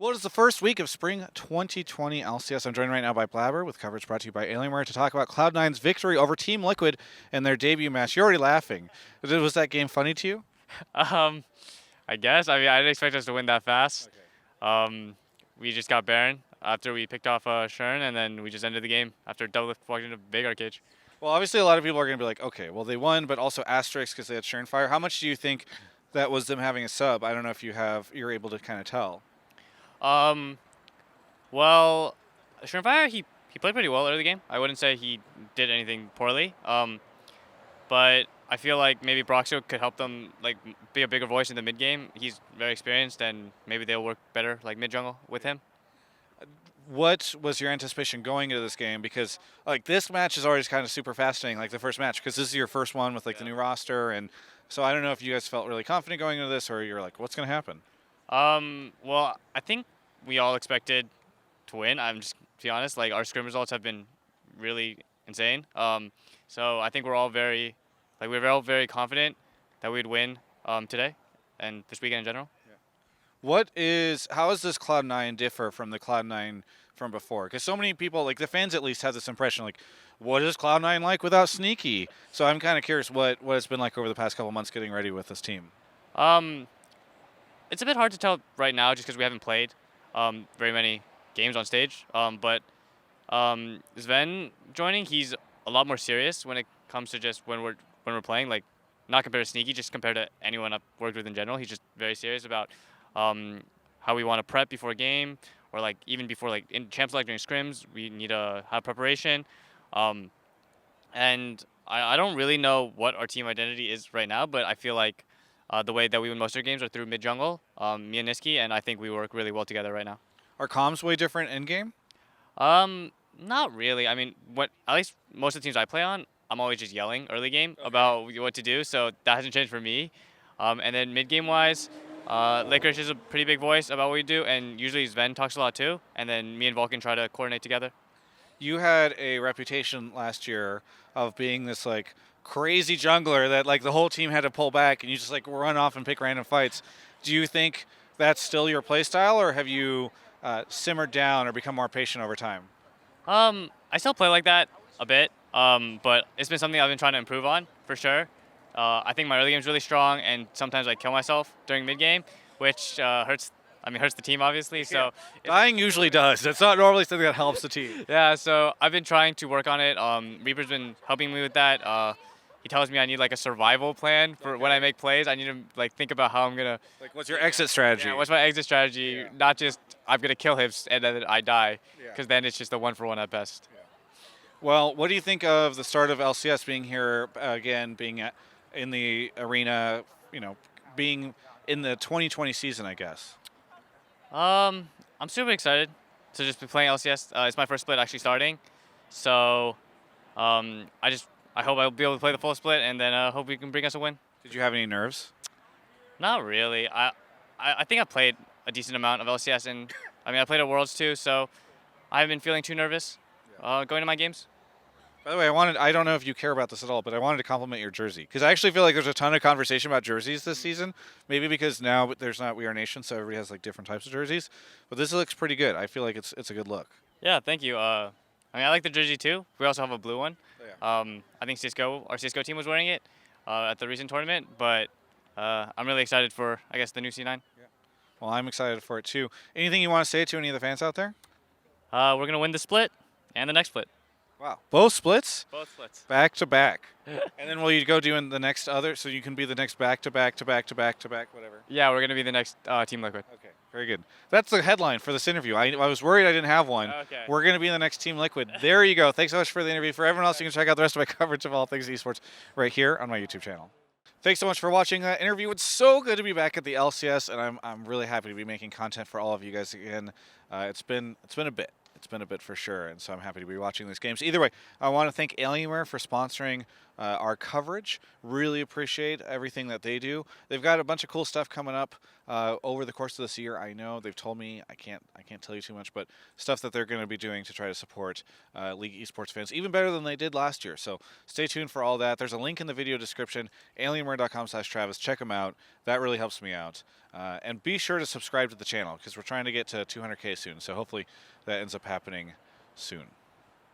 Well, it is the first week of spring 2020 LCS. I'm joined right now by Blaber with coverage brought to you by Alienware to talk about Cloud9's victory over Team Liquid in their debut match. You're already laughing. Was that game funny to you? Um, I guess. I mean, I didn't expect us to win that fast. We just got Baron after we picked off Shern, and then we just ended the game after double walked into Vagar cage. Well, obviously a lot of people are going to be like, okay, well they won, but also asterisks because they had Shern Fire. How much do you think that was them having a sub? I don't know if you're able to kind of tell. Um, well, Shernfire, he played pretty well early game. I wouldn't say he did anything poorly. But I feel like maybe Broxio could help them be a bigger voice in the mid game. He's very experienced, and maybe they'll work better like mid jungle with him. What was your anticipation going into this game? Because like this match is always kind of super fascinating, like the first match, because this is your first one with the new roster, and so I don't know if you guys felt really confident going into this, or you're like, what's going to happen? Well, I think we all expected to win. I'm just to be honest, like our scrim results have been really insane. So I think we're all all very confident that we'd win today and this weekend in general. How does this Cloud9 differ from the Cloud9 from before? Because so many people, like the fans at least, have this impression, like, what is Cloud9 like without Sneaky? So I'm kind of curious what it's been like over the past couple months getting ready with this team. It's a bit hard to tell right now just because we haven't played very many games on stage. But Zven joining, he's a lot more serious when it comes to just when we're playing. Like, not compared to Sneaky, just compared to anyone I've worked with in general. He's just very serious about how we want to prep before a game, or like even before in champ select during scrims, we need to have preparation. And I don't really know what our team identity is right now, but I feel like the way that we win most of our games are through mid jungle, me and Niski, and I think we work really well together right now. Are comms way different in game? Not really. I mean, at least most of the teams I play on, I'm always just yelling early game about what to do, so that hasn't changed for me. And then mid game wise, Licorice is a pretty big voice about what we do, and usually Zven talks a lot too, and then me and Vulcan try to coordinate together. You had a reputation last year of being this like crazy jungler that like the whole team had to pull back and you just like run off and pick random fights. Do you think that's still your playstyle, or have you simmered down or become more patient over time? I still play like that a bit, but it's been something I've been trying to improve on for sure. I think my early game is really strong, and sometimes I kill myself during mid game, which hurts. I mean, hurts the team obviously. So dying usually does. That's not normally something that helps the team. Yeah. So I've been trying to work on it. Reaper's been helping me with that. He tells me I need like a survival plan for when I make plays. I need to like think about how I'm gonna. Like, what's your exit strategy? Yeah, what's my exit strategy? Yeah. Not just I'm gonna kill him and then I die, because then it's just a 1-for-1 at best. Yeah. Well, what do you think of the start of LCS being here again, being in the arena, being in the 2020 season, I guess? I'm super excited to just be playing LCS. It's my first split actually starting, so I hope I'll be able to play the full split, and then hope we can bring us a win. Did you have any nerves? Not really. I think I played a decent amount of LCS, and I mean I played at Worlds too, so I haven't been feeling too nervous going to my games. By the way, I don't know if you care about this at all, but I wanted to compliment your jersey, because I actually feel like there's a ton of conversation about jerseys this season. Maybe because now there's not We Are Nation, so everybody has like different types of jerseys. But this looks pretty good. I feel like it's a good look. Yeah, thank you. I mean, I like the jersey too. We also have a blue one. Oh, yeah. I think our Cisco team was wearing it at the recent tournament, but I'm really excited for, I guess, the new C9. Yeah. Well, I'm excited for it too. Anything you want to say to any of the fans out there? We're going to win the split and the next split. Wow. Both splits? Both splits. Back to back. And then will you go doing the next other, so you can be the next back to back to back to back to back, whatever? Yeah, we're going to be the next Team Liquid. Okay, very good. That's the headline for this interview. I was worried I didn't have one. Okay. We're going to be the next Team Liquid. There you go. Thanks so much for the interview. For everyone else, you can check out the rest of my coverage of all things esports right here on my YouTube channel. Thanks so much for watching that interview. It's so good to be back at the LCS, and I'm really happy to be making content for all of you guys again. It's been a bit. It's been a bit for sure, and so I'm happy to be watching these games. Either way, I want to thank Alienware for sponsoring our coverage. Really appreciate everything that they do. They've got a bunch of cool stuff coming up over the course of this year. I know they've told me, I can't tell you too much, but stuff that they're going to be doing to try to support League esports fans even better than they did last year. So stay tuned for all that. There's a link in the video description, alienware.com/Travis. Check them out. That really helps me out. And be sure to subscribe to the channel because we're trying to get to 200K soon. So hopefully that ends up happening soon.